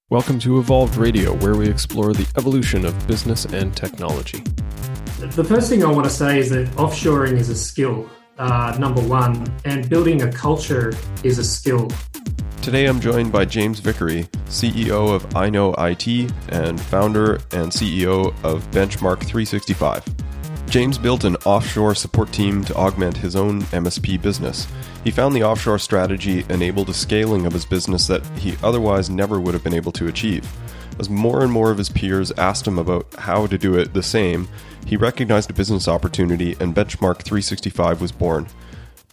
Welcome to Evolved Radio, where we explore the evolution of business and technology. The first thing I want to say is that offshoring is a skill, number one, and building a culture is a skill. Today I'm joined by James Vickery, CEO of I Know IT and founder and CEO of Benchmark365. James built an offshore support team to augment his own MSP business. He found the offshore strategy enabled a scaling of his business that he otherwise never would have been able to achieve. As more and more of his peers asked him about how to do it the same, he recognized a business opportunity and Benchmark365 was born.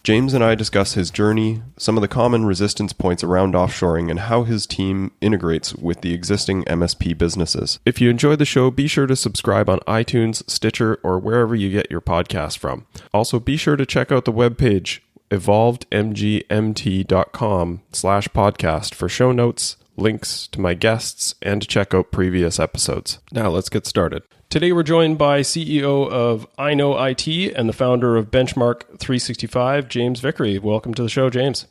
James and I discuss his journey, some of the common resistance points around offshoring, and how his team integrates with the existing MSP businesses. If you enjoy the show, be sure to subscribe on iTunes, Stitcher, or wherever you get your podcast from. Also, be sure to check out the webpage evolvedmgmt.com/podcast for show notes, links to my guests, and to check out previous episodes. Now let's get started. Today we're joined by CEO of I Know IT and the founder of Benchmark365, James Vickery. Welcome to the show, James.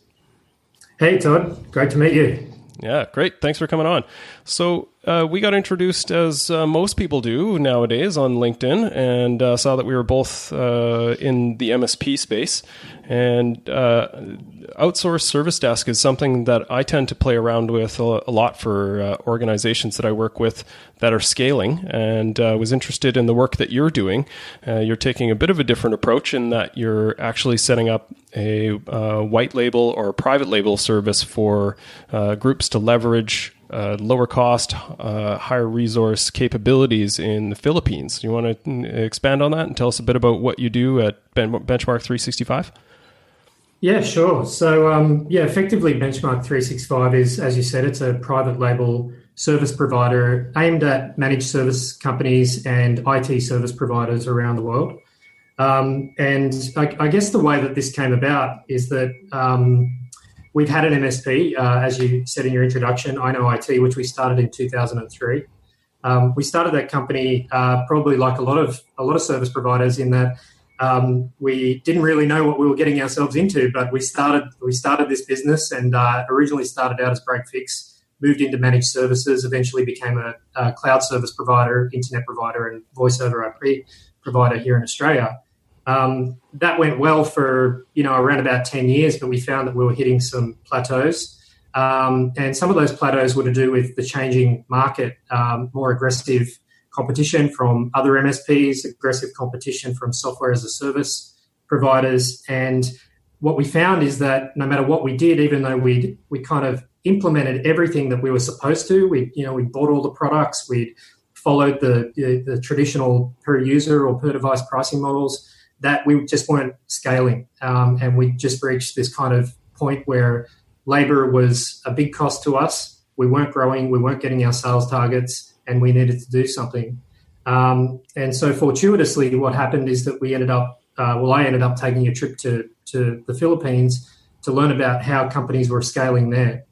Hey, Todd. Great to meet you. Yeah, great. Thanks for coming on. So we got introduced, as most people do nowadays, on LinkedIn, and saw that we were both in the MSP space. And outsourced service desk is something that I tend to play around with a lot for organizations that I work with that are scaling, and was interested in the work that you're doing. You're taking a bit of a different approach in that you're actually setting up a white label or private label service for groups to leverage lower cost, higher resource capabilities in the Philippines. You want to expand on that and tell us a bit about what you do at Benchmark365? Yeah, sure. So, effectively Benchmark365 is, as you said, it's a private label service provider aimed at managed service companies and IT service providers around the world. And I guess the way that this came about is that we've had an MSP, as you said in your introduction, I Know IT, which we started in 2003. We started that company probably like a lot of service providers in that we didn't really know what we were getting ourselves into, but we started this business and originally started out as break fix, moved into managed services, eventually became a cloud service provider, internet provider, and voice over IP provider here in Australia. That went well for around about 10 years, but we found that we were hitting some plateaus. And some of those plateaus were to do with the changing market, more aggressive competition from other MSPs, aggressive competition from software as a service providers. And what we found is that no matter what we did, even though we kind of implemented everything that we were supposed to, we bought all the products, we followed the traditional per user or per device pricing models, that we just weren't scaling. And we just reached this kind of point where labor was a big cost to us. We weren't growing, we weren't getting our sales targets, and we needed to do something. And so fortuitously, what happened is that I ended up taking a trip to the Philippines to learn about how companies were scaling there.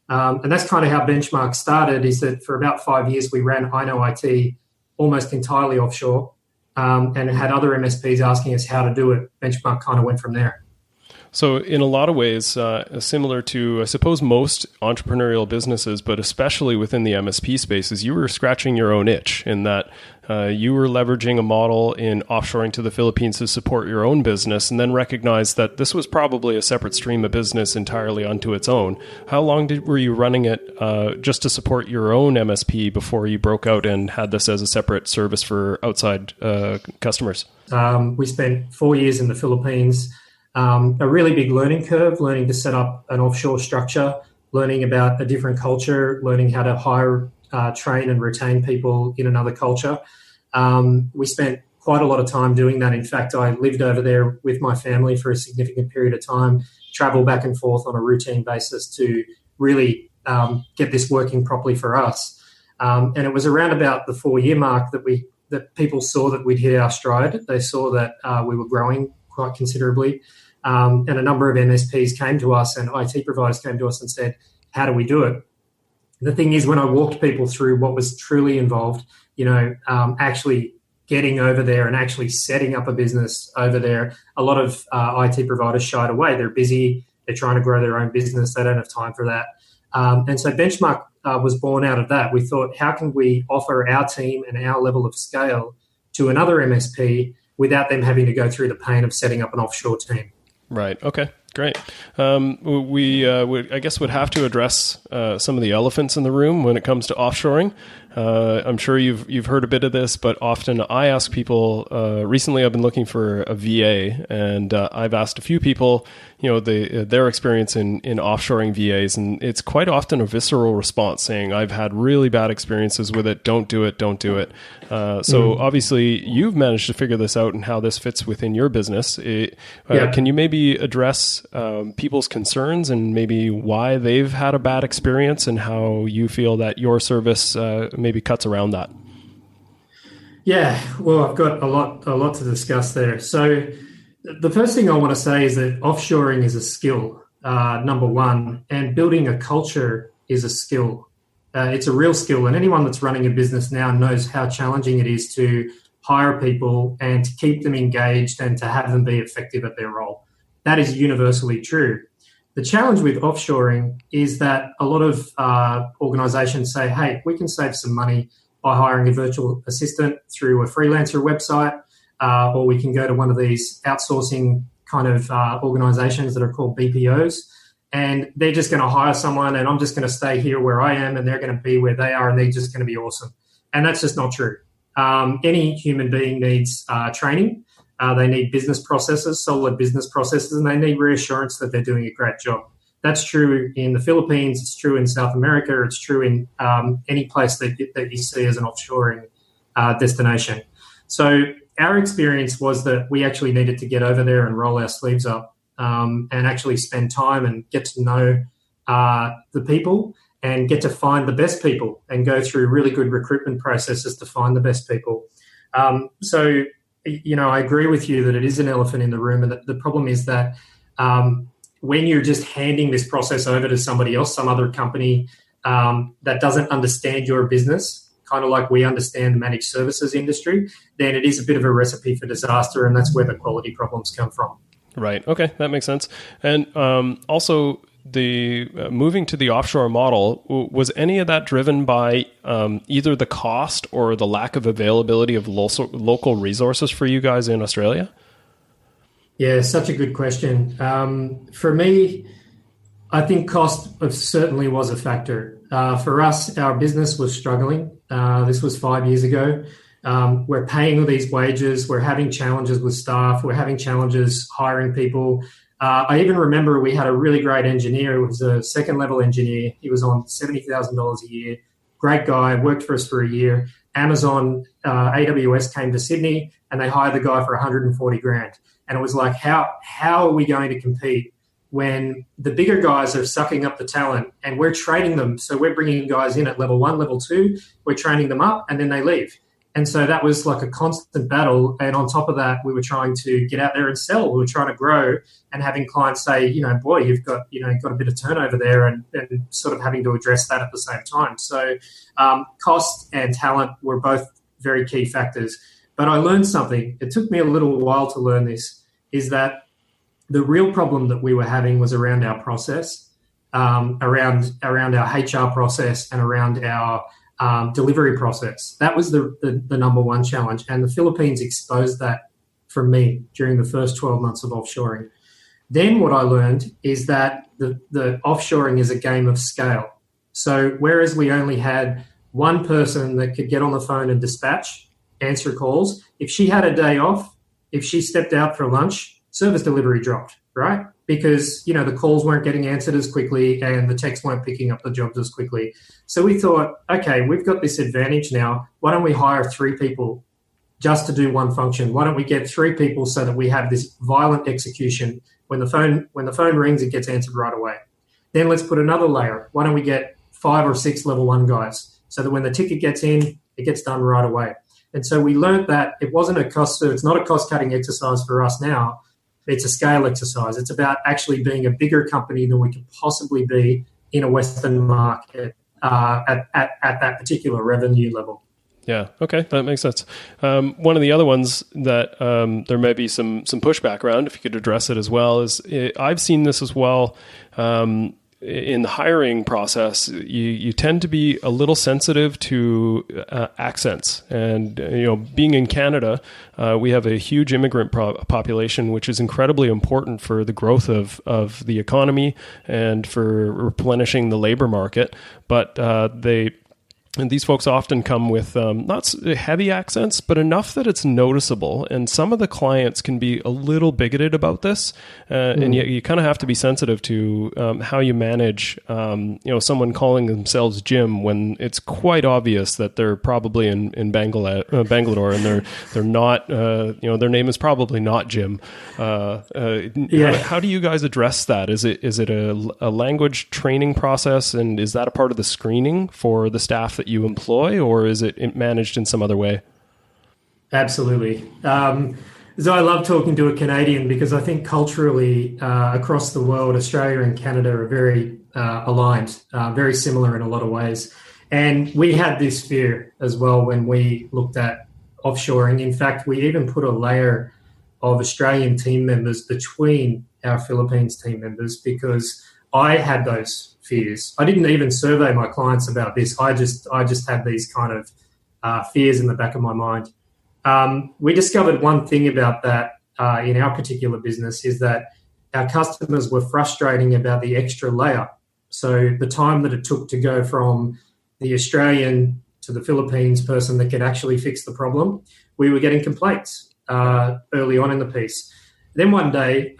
And that's kind of how Benchmark started, is that for about 5 years, we ran I Know IT almost entirely offshore, and had other MSPs asking us how to do it. Benchmark kind of went from there. So in a lot of ways, similar to, I suppose, most entrepreneurial businesses, but especially within the MSP spaces, you were scratching your own itch in that you were leveraging a model in offshoring to the Philippines to support your own business, and then recognized that this was probably a separate stream of business entirely unto its own. How long were you running it just to support your own MSP before you broke out and had this as a separate service for outside customers? We spent 4 years in the Philippines. A really big learning curve, learning to set up an offshore structure, learning about a different culture, learning how to hire, train and retain people in another culture. We spent quite a lot of time doing that. In fact, I lived over there with my family for a significant period of time, travel back and forth on a routine basis to really get this working properly for us. And it was around about the 4-year mark that people saw that we'd hit our stride. They saw that we were growing quite considerably. And a number of MSPs came to us and IT providers came to us and said, how do we do it? The thing is, when I walked people through what was truly involved, actually getting over there and actually setting up a business over there, a lot of IT providers shied away. They're busy. They're trying to grow their own business. They don't have time for that. And so Benchmark was born out of that. We thought, how can we offer our team and our level of scale to another MSP without them having to go through the pain of setting up an offshore team? Right. Okay. Great. We I guess would have to address some of the elephants in the room when it comes to offshoring. I'm sure you've heard a bit of this, but often I ask people. Recently, I've been looking for a VA, and I've asked a few people, their experience in offshoring VAs, and it's quite often a visceral response saying, "I've had really bad experiences with it. Don't do it. Don't do it." So obviously, you've managed to figure this out and how this fits within your business. Can you maybe address people's concerns and maybe why they've had a bad experience and how you feel that your service maybe cuts around that? Yeah, well, I've got a lot to discuss there. So the first thing I want to say is that offshoring is a skill, number one, and building a culture is a skill. It's a real skill, and anyone that's running a business now knows how challenging it is to hire people and to keep them engaged and to have them be effective at their role. That is universally true. The challenge with offshoring is that a lot of organizations say, hey, we can save some money by hiring a virtual assistant through a freelancer website, or we can go to one of these outsourcing kind of organizations that are called BPOs, and they're just going to hire someone and I'm just going to stay here where I am and they're going to be where they are and they're just going to be awesome. And that's just not true. Any human being needs training. They need business processes, solid business processes, and they need reassurance that they're doing a great job. That's true in the Philippines. It's true in South America. It's true in any place that you see as an offshoring destination. So our experience was that we actually needed to get over there and roll our sleeves up and actually spend time and get to know the people and get to find the best people and go through really good recruitment processes to find the best people. So I agree with you that it is an elephant in the room, and the problem is that when you're just handing this process over to somebody else, some other company that doesn't understand your business, kind of like we understand the managed services industry, then it is a bit of a recipe for disaster, and that's where the quality problems come from. Right. Okay, that makes sense. And also, the moving to the offshore model, was any of that driven by either the cost or the lack of availability of local resources for you guys in Australia? Yeah, such a good question. For me, I think cost certainly was a factor. For us, our business was struggling. This was 5 years ago. We're paying all these wages. We're having challenges with staff. We're having challenges hiring people. I even remember we had a really great engineer. He was a second-level engineer. He was on $70,000 a year. Great guy, worked for us for a year. Amazon, AWS came to Sydney, and they hired the guy for $140,000. And it was like, how are we going to compete when the bigger guys are sucking up the talent and we're training them? So we're bringing guys in at level 1, level 2. We're training them up, and then they leave. And so that was like a constant battle. And on top of that, we were trying to get out there and sell. We were trying to grow and having clients say, boy, you've got a bit of turnover there, and sort of having to address that at the same time. So cost and talent were both very key factors. But I learned something. It took me a little while to learn this, is that the real problem that we were having was around our process, around our HR process and around our delivery process. That was the number one challenge. And the Philippines exposed that for me during the first 12 months of offshoring. Then what I learned is that the offshoring is a game of scale. So whereas we only had one person that could get on the phone and dispatch, answer calls, if she had a day off, if she stepped out for lunch, service delivery dropped, right? Because, the calls weren't getting answered as quickly and the techs weren't picking up the jobs as quickly. So we thought, okay, we've got this advantage now. Why don't we hire 3 people just to do one function? Why don't we get 3 people so that we have this violent execution? When the phone rings, it gets answered right away. Then let's put another layer. Why don't we get 5 or 6 level 1 guys so that when the ticket gets in, it gets done right away? And so we learned that it's not a cost-cutting exercise for us now. It's a scale exercise. It's about actually being a bigger company than we could possibly be in a Western market at that particular revenue level. Yeah. Okay. That makes sense. One of the other ones that there may be some pushback around, if you could address it as well, is I've seen this as well. in the hiring process, you tend to be a little sensitive to accents. And, being in Canada, we have a huge immigrant population, which is incredibly important for the growth of the economy and for replenishing the labor market. But and these folks often come with not heavy accents, but enough that it's noticeable. And some of the clients can be a little bigoted about this. And you kind of have to be sensitive to how you manage, someone calling themselves Jim when it's quite obvious that they're probably in Bangalore and they're not, their name is probably not Jim. How do you guys address that? Is it a language training process, and is that a part of the screening for the staff that you employ, or is it managed in some other way? Absolutely. So I love talking to a Canadian because I think culturally across the world, Australia and Canada are very aligned, very similar in a lot of ways. And we had this fear as well when we looked at offshoring. In fact, we even put a layer of Australian team members between our Philippines team members because I had those fears. I didn't even survey my clients about this. I just had these kind of fears in the back of my mind. We discovered one thing about that in our particular business is that our customers were frustrating about the extra layer. So the time that it took to go from the Australian to the Philippines person that could actually fix the problem, we were getting complaints early on in the piece. Then one day,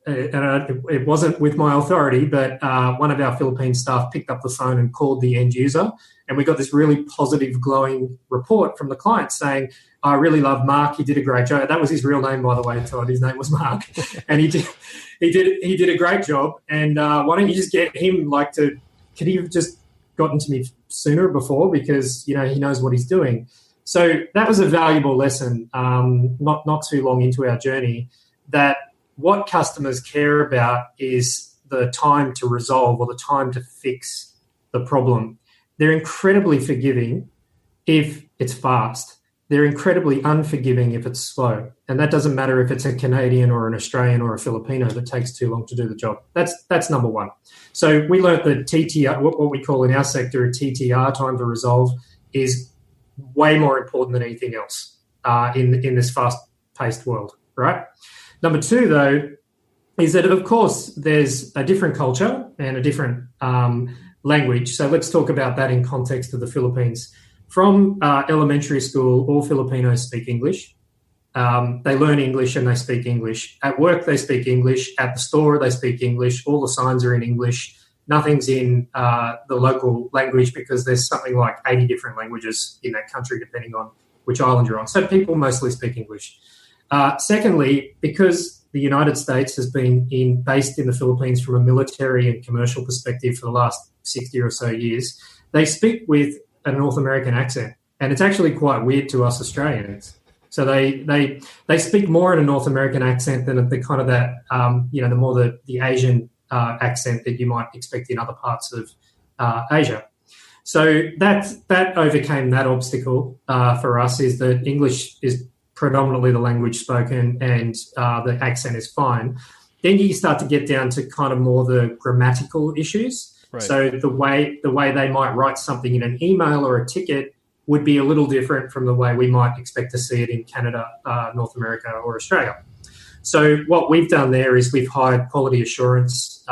it wasn't with my authority, but one of our Philippine staff picked up the phone and called the end user, and we got this really positive, glowing report from the client saying, "I really love Mark. He did a great job." That was his real name, by the way, Todd. His name was Mark, and he did a great job. And why don't you just get him could he have just gotten to me sooner before, because he knows what he's doing. So that was a valuable lesson. Not too long into our journey, that what customers care about is the time to resolve or the time to fix the problem. They're incredibly forgiving if it's fast. They're incredibly unforgiving if it's slow. And that doesn't matter if it's a Canadian or an Australian or a Filipino that takes too long to do the job. That's number one. So we learned that TTR, what we call in our sector a TTR, time to resolve, is way more important than anything else in this fast-paced world, right? Number two, though, is that, of course, there's a different culture and a different language. So let's talk about that in context of the Philippines. From elementary school, all Filipinos speak English. They learn English and they speak English. At work, they speak English. At the store, they speak English. All the signs are in English. Nothing's in the local language because there's something like 80 different languages in that country, depending on which island you're on. So people mostly speak English. Secondly, because the United States has been based in the Philippines from a military and commercial perspective for the last 60 or so years, they speak with a North American accent, and it's actually quite weird to us Australians. So they speak more in a North American accent than the kind of that the more the Asian accent that you might expect in other parts of Asia. So that overcame that obstacle for us, is that English is predominantly the language spoken and the accent is fine. Then you start to get down to kind of more the grammatical issues. Right. So the way they might write something in an email or a ticket would be a little different from the way we might expect to see it in Canada, North America, or Australia. So what we've done there is we've hired quality assurance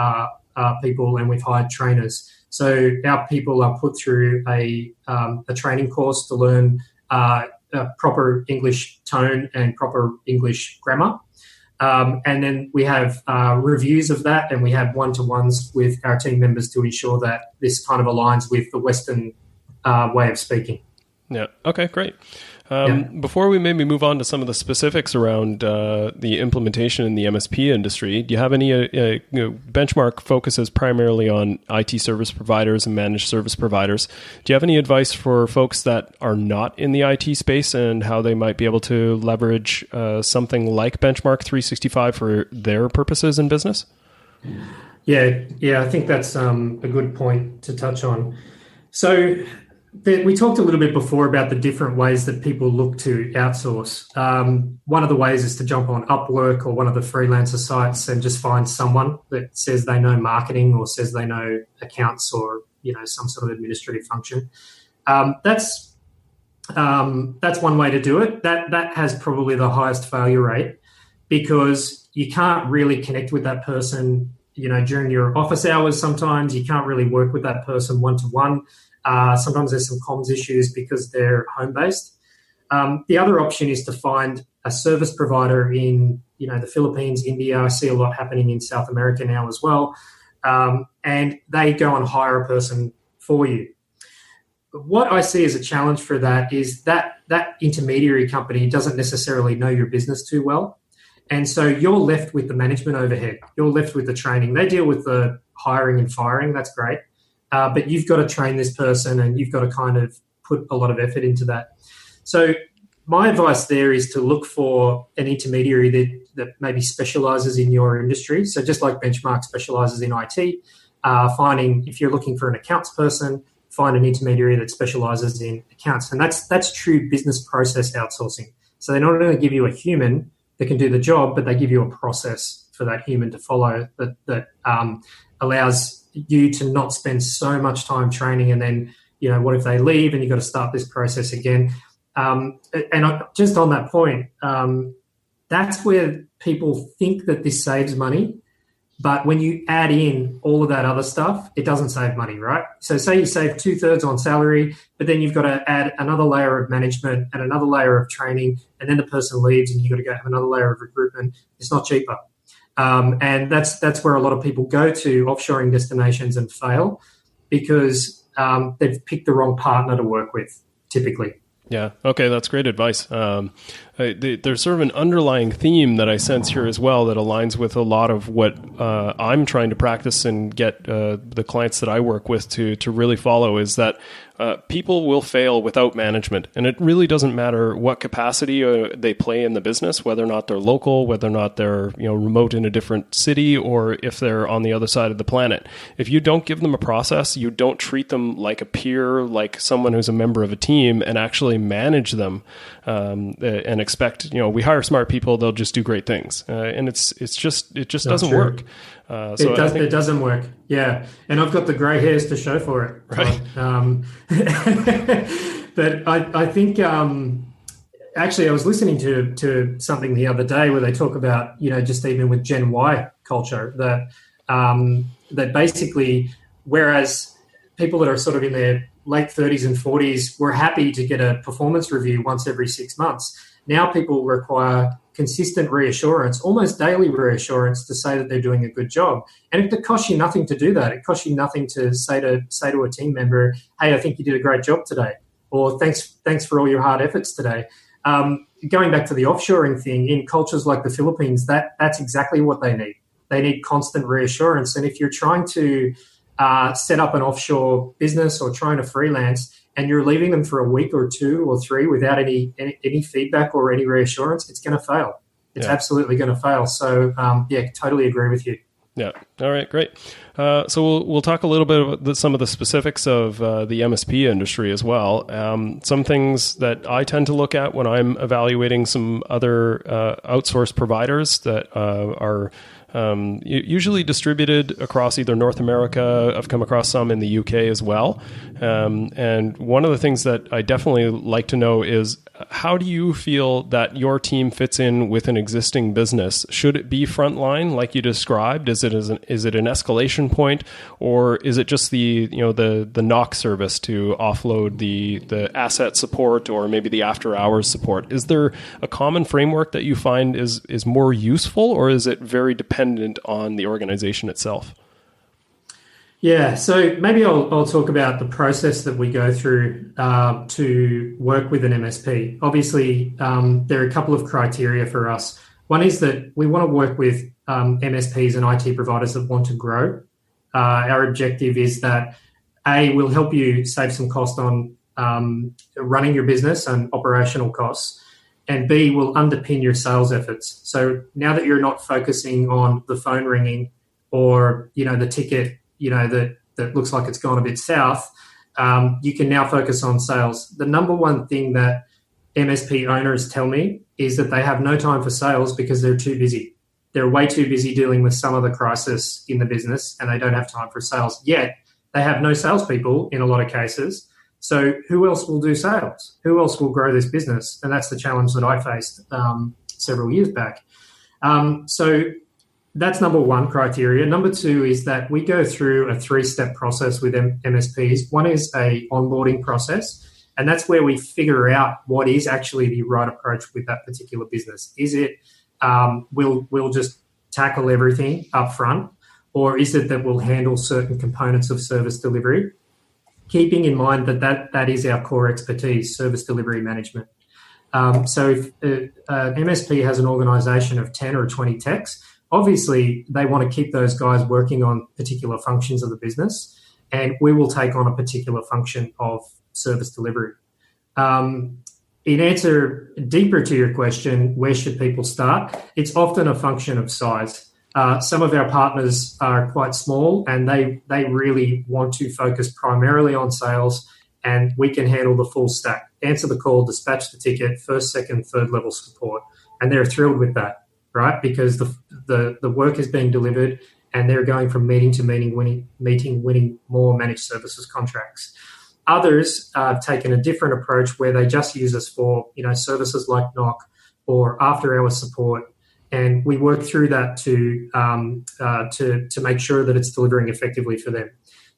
people, and we've hired trainers. So our people are put through a training course to learn proper English tone and proper English grammar. And then we have reviews of that, and we have one-to-ones with our team members to ensure that this kind of aligns with the Western way of speaking. Yeah. Okay, great. Before we maybe move on to some of the specifics around the implementation in the MSP industry, do you have any Benchmark focuses primarily on IT service providers and managed service providers? Do you have any advice for folks that are not in the IT space and how they might be able to leverage something like Benchmark 365 for their purposes in business? Yeah, I think that's a good point to touch on. So we talked a little bit before about the different ways that people look to outsource. One of the ways is to jump on Upwork or one of the freelancer sites and just find someone that says they know marketing or says they know accounts or some sort of administrative function. That's one way to do it. That has probably the highest failure rate because you can't really connect with that person. During your office hours, sometimes you can't really work with that person one-to-one. Sometimes there's some comms issues because they're home-based. The other option is to find a service provider in, the Philippines, India. I see a lot happening in South America now as well. And they go and hire a person for you. What I see as a challenge for that is that intermediary company doesn't necessarily know your business too well. And so you're left with the management overhead. You're left with the training. They deal with the hiring and firing. That's great. But you've got to train this person and you've got to kind of put a lot of effort into that. So my advice there is to look for an intermediary that maybe specializes in your industry. So just like Benchmark specializes in IT, if you're looking for an accounts person, find an intermediary that specializes in accounts. And that's true business process outsourcing. So they not only give you a human that can do the job, but they give you a process for that human to follow that allows you to not spend so much time training and then, what if they leave and you've got to start this process again? Just on that point, that's where people think that this saves money. But when you add in all of that other stuff, it doesn't save money, right? So say you save 2/3 on salary, but then you've got to add another layer of management and another layer of training, and then the person leaves and you've got to go have another layer of recruitment. It's not cheaper. And that's where a lot of people go to offshoring destinations and fail because they've picked the wrong partner to work with, typically. Yeah. Okay. That's great advice. There's sort of an underlying theme that I sense here as well that aligns with a lot of what I'm trying to practice and get the clients that I work with to really follow is that people will fail without management. And it really doesn't matter what capacity they play in the business, whether or not they're local, whether or not they're remote in a different city, or if they're on the other side of the planet. If you don't give them a process, you don't treat them like a peer, like someone who's a member of a team, and actually manage them and expect, we hire smart people, they'll just do great things. And it just doesn't work. It doesn't work. Yeah. And I've got the gray hairs to show for it. Right. But I think, actually I was listening to something the other day where they talk about, just even with Gen Y culture that basically, whereas people that are sort of in their late 30s and 40s were happy to get a performance review once every 6 months. Now people require consistent reassurance, almost daily reassurance to say that they're doing a good job. And it costs you nothing to do that. It costs you nothing to say to a team member, hey, I think you did a great job today, or thanks for all your hard efforts today. Going back to the offshoring thing, in cultures like the Philippines, that's exactly what they need. They need constant reassurance. And if you're trying to set up an offshore business or trying to freelance, and you're leaving them for a week or 2 or 3 without any feedback or any reassurance, it's going to fail. It's absolutely going to fail. So, totally agree with you. Yeah. All right. Great. So we'll talk a little bit about some of the specifics of the MSP industry as well. Some things that I tend to look at when I'm evaluating some other outsourced providers that are usually distributed across either North America. I've come across some in the UK as well. And one of the things that I definitely like to know is, how do you feel that your team fits in with an existing business? Should it be frontline like you described? Is it an escalation point, or is it just the knock service to offload the asset support or maybe the after hours support? Is there a common framework that you find is more useful, or is it very dependent on the organization itself? Yeah, so maybe I'll talk about the process that we go through to work with an MSP. Obviously, there are a couple of criteria for us. One is that we want to work with MSPs and IT providers that want to grow. Our objective is that, A, we'll help you save some cost on running your business and operational costs, and B, will underpin your sales efforts. So now that you're not focusing on the phone ringing or, the ticket, that looks like it's gone a bit south, you can now focus on sales. The number one thing that MSP owners tell me is that they have no time for sales because they're too busy. They're way too busy dealing with some of the crisis in the business, and they don't have time for sales. Yet they have no salespeople in a lot of cases. So who else will do sales? Who else will grow this business? And that's the challenge that I faced several years back. So that's number one criteria. Number two is that we go through a 3-step process with MSPs. One is a onboarding process, and that's where we figure out what is actually the right approach with that particular business. Is it we'll just tackle everything up front, or is it that we'll handle certain components of service delivery, keeping in mind that is our core expertise, service delivery management. So if an MSP has an organisation of 10 or 20 techs, obviously they want to keep those guys working on particular functions of the business, and we will take on a particular function of service delivery. In answer deeper to your question, where should people start? It's often a function of size. Some of our partners are quite small, and they really want to focus primarily on sales, and we can handle the full stack. Answer the call, dispatch the ticket, first, second, third level support. And they're thrilled with that, right? Because the work is being delivered, and they're going from meeting to meeting, winning more managed services contracts. Others have taken a different approach where they just use us for, services like knock or after-hours support, and we work through that to make sure that it's delivering effectively for them.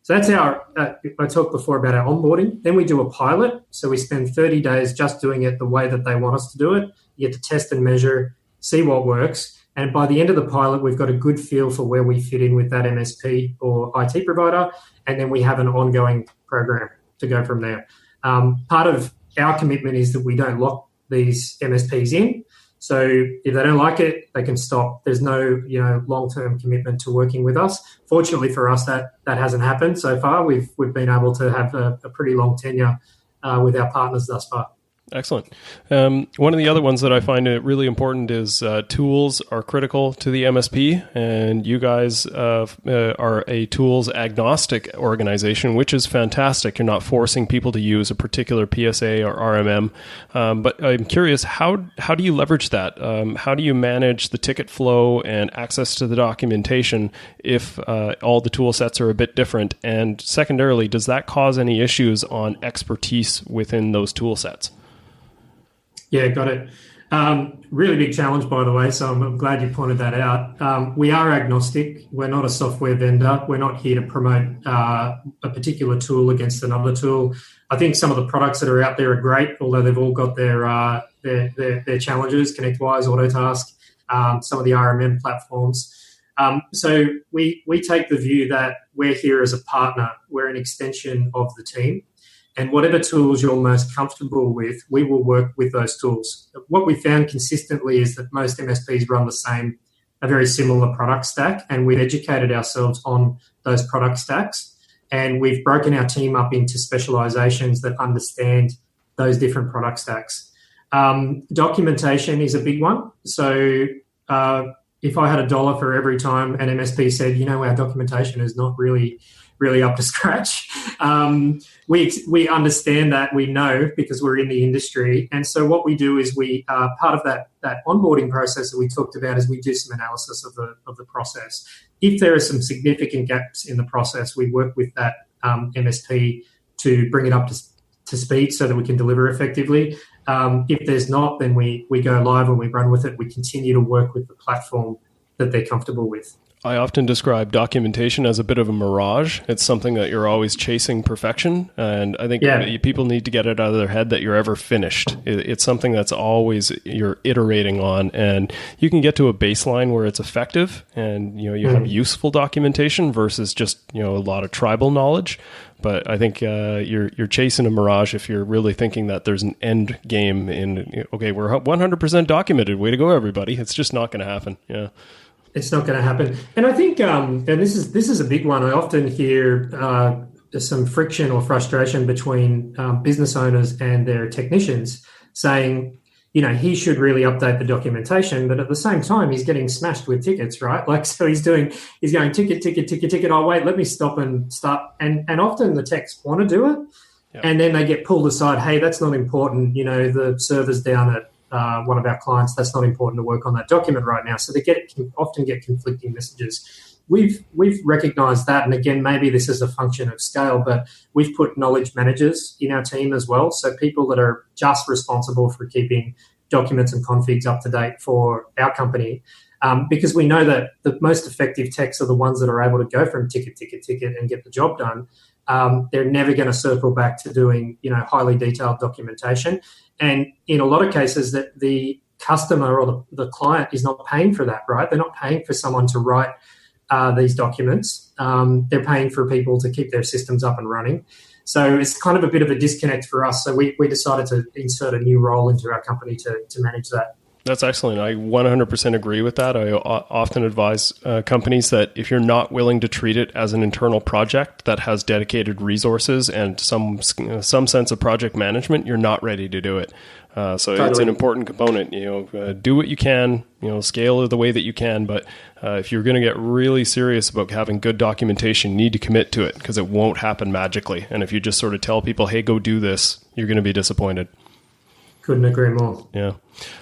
So that's I talked before about our onboarding. Then we do a pilot. So we spend 30 days just doing it the way that they want us to do it. You get to test and measure, see what works. And by the end of the pilot, we've got a good feel for where we fit in with that MSP or IT provider. And then we have an ongoing program to go from there. Part of our commitment is that we don't lock these MSPs in. So if they don't like it, they can stop. There's no, long-term commitment to working with us. Fortunately for us, that hasn't happened so far. We've been able to have a pretty long tenure with our partners thus far. Excellent. One of the other ones that I find really important is tools are critical to the MSP, and you guys are a tools agnostic organization, which is fantastic. You're not forcing people to use a particular PSA or RMM, but I'm curious, how do you leverage that? How do you manage the ticket flow and access to the documentation if all the tool sets are a bit different? And secondarily, does that cause any issues on expertise within those tool sets? Yeah, got it. Really big challenge, by the way, so I'm glad you pointed that out. We are agnostic. We're not a software vendor. We're not here to promote a particular tool against another tool. I think some of the products that are out there are great, although they've all got their challenges, ConnectWise, Autotask, some of the RMM platforms. So we take the view that we're here as a partner. We're an extension of the team. And whatever tools you're most comfortable with, we will work with those tools. What we found consistently is that most MSPs run a very similar product stack, and we've educated ourselves on those product stacks, and we've broken our team up into specializations that understand those different product stacks. Documentation is a big one. So if I had $1 for every time an MSP said, our documentation is not really up to scratch. We understand that, we know, because we're in the industry. And so what we do is part of that onboarding process that we talked about is we do some analysis of the process. If there are some significant gaps in the process, we work with that MSP to bring it up to speed so that we can deliver effectively. If there's not, then we go live and we run with it. We continue to work with the platform that they're comfortable with. I often describe documentation as a bit of a mirage. It's something that you're always chasing perfection. And I think people need to get it out of their head that you're ever finished. It's something that's always you're iterating on. And you can get to a baseline where it's effective and you have useful documentation versus just a lot of tribal knowledge. But I think you're chasing a mirage if you're really thinking that there's an end game in, okay, we're 100% documented. Way to go, everybody. It's just not going to happen. Yeah. It's not going to happen. And I think, and this is a big one, I often hear some friction or frustration between business owners and their technicians saying, he should really update the documentation, but at the same time, he's getting smashed with tickets, right? Like, so he's going ticket. Oh, wait, let me stop and start. And often the techs want to do it. Yep. And then they get pulled aside. Hey, that's not important. The server's down at one of our clients. That's not important to work on that document right now. So they often get conflicting messages. We've recognised that, and again, maybe this is a function of scale, but we've put knowledge managers in our team as well. So people that are just responsible for keeping documents and configs up to date for our company, because we know that the most effective techs are the ones that are able to go from ticket and get the job done. They're never going to circle back to doing highly detailed documentation, and in a lot of cases, that the customer or the client is not paying for that. Right? They're not paying for someone to write these documents. They're paying for people to keep their systems up and running. So it's kind of a bit of a disconnect for us. So we decided to insert a new role into our company to manage that. That's excellent. I 100% agree with that. I often advise companies that if you're not willing to treat it as an internal project that has dedicated resources and some sense of project management, you're not ready to do it. Totally. It's an important component. Do what you can. Scale the way that you can. But if you're going to get really serious about having good documentation, you need to commit to it, because it won't happen magically. And if you just sort of tell people, "Hey, go do this," you're going to be disappointed. Couldn't agree more. Yeah.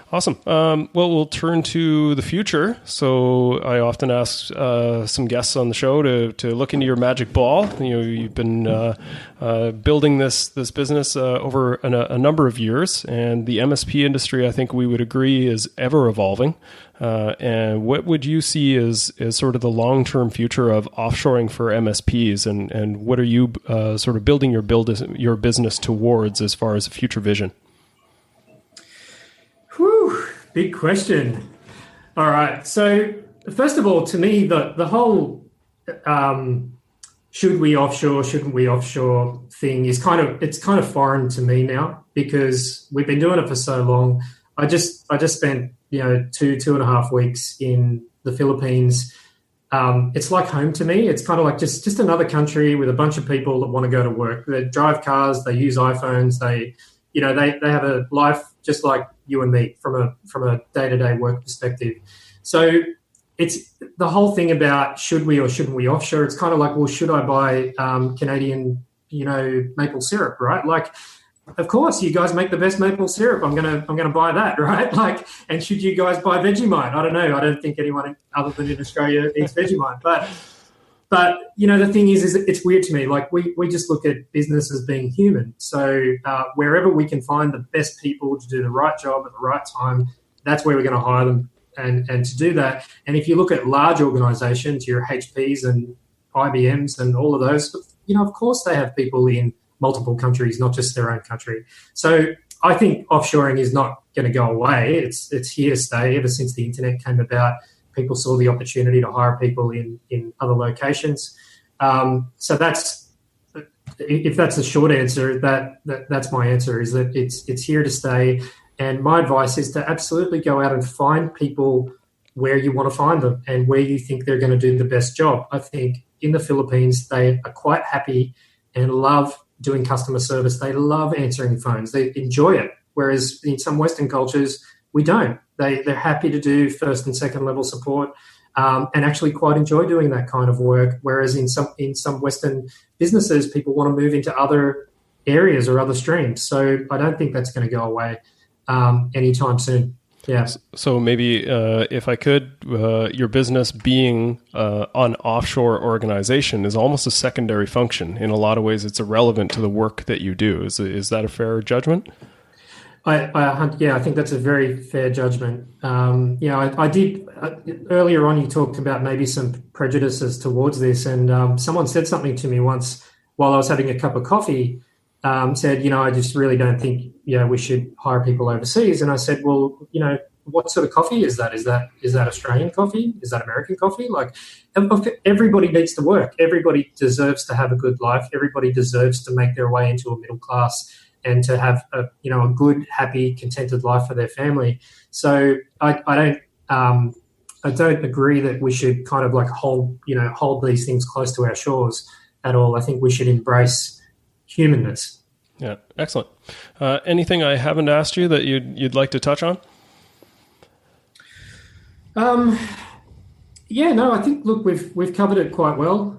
Awesome. Well, we'll turn to the future. So I often ask some guests on the show to look into your magic ball. You've been building this business over a number of years, and the MSP industry, I think we would agree, is ever evolving. And what would you see as sort of the long-term future of offshoring for MSPs, and what are you sort of building your business towards as far as a future vision? Whew, big question. All right. So first of all, to me, the whole should we offshore, shouldn't we offshore thing is kind of foreign to me now, because we've been doing it for so long. I just spent 2.5 weeks in the Philippines. It's like home to me. It's kind of like just another country with a bunch of people that want to go to work. They drive cars, they use iPhones, they have a life just like you and me from a day-to-day work perspective. So it's the whole thing about should we or shouldn't we offshore. It's kind of like, well, should I buy Canadian, maple syrup, right? Like, of course, you guys make the best maple syrup. I'm gonna buy that, right? Like, and should you guys buy Vegemite? I don't know. I don't think anyone other than in Australia eats Vegemite, but the thing is it's weird to me. Like, we just look at business as being human. So wherever we can find the best people to do the right job at the right time, that's where we're going to hire them. And to do that, and if you look at large organizations, your HPs and IBMs and all of those, of course they have people in multiple countries, not just their own country. So I think offshoring is not going to go away. It's here to stay. Ever since the internet came about, people saw the opportunity to hire people in other locations. So if that's the short answer, that's my answer, is that it's here to stay. And my advice is to absolutely go out and find people where you want to find them and where you think they're going to do the best job. I think in the Philippines, they are quite happy and love doing customer service. They love answering phones. They enjoy it. Whereas in some Western cultures, we don't. They're happy to do first and second level support, and actually quite enjoy doing that kind of work. Whereas in some Western businesses, people want to move into other areas or other streams. So I don't think that's going to go away anytime soon. Yeah. So maybe if I could, your business being an offshore organization is almost a secondary function. In a lot of ways, it's irrelevant to the work that you do. Is that a fair judgment? I think that's a very fair judgment. I did earlier on. You talked about maybe some prejudices towards this, and someone said something to me once while I was having a cup of coffee. Said, I just really don't think, we should hire people overseas. And I said, well, what sort of coffee is that? Is that Australian coffee? Is that American coffee? Like, everybody needs to work. Everybody deserves to have a good life. Everybody deserves to make their way into a middle class and to have a good, happy, contented life for their family. So I don't agree that we should kind of like hold these things close to our shores at all. I think we should embrace humanness. Yeah, excellent. Anything I haven't asked you that you'd like to touch on? Yeah, no, I think, look, we've covered it quite well.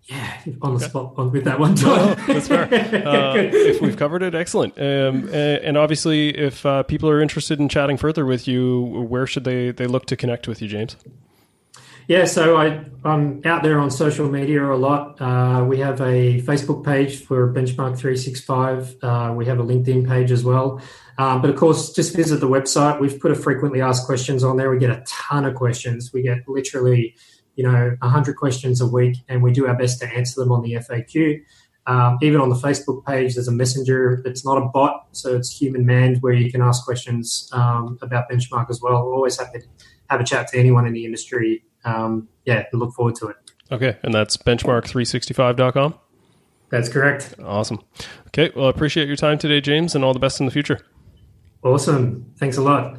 Yeah, on the spot with that one. No, that's fair. If we've covered it, excellent. And obviously, if people are interested in chatting further with you, where should they look to connect with you, James? Yeah, so I'm out there on social media a lot. We have a Facebook page for Benchmark 365. We have a LinkedIn page as well. But of course, just visit the website. We've put a frequently asked questions on there. We get a ton of questions. We get literally 100 questions a week, and we do our best to answer them on the FAQ. Even on the Facebook page, there's a messenger. It's not a bot, so it's human manned, where you can ask questions about Benchmark as well. We're always happy to have a chat to anyone in the industry. We look forward to it. Okay, and that's benchmark365.com? That's correct. Awesome. Okay, well, I appreciate your time today, James, and all the best in the future. Awesome. Thanks a lot.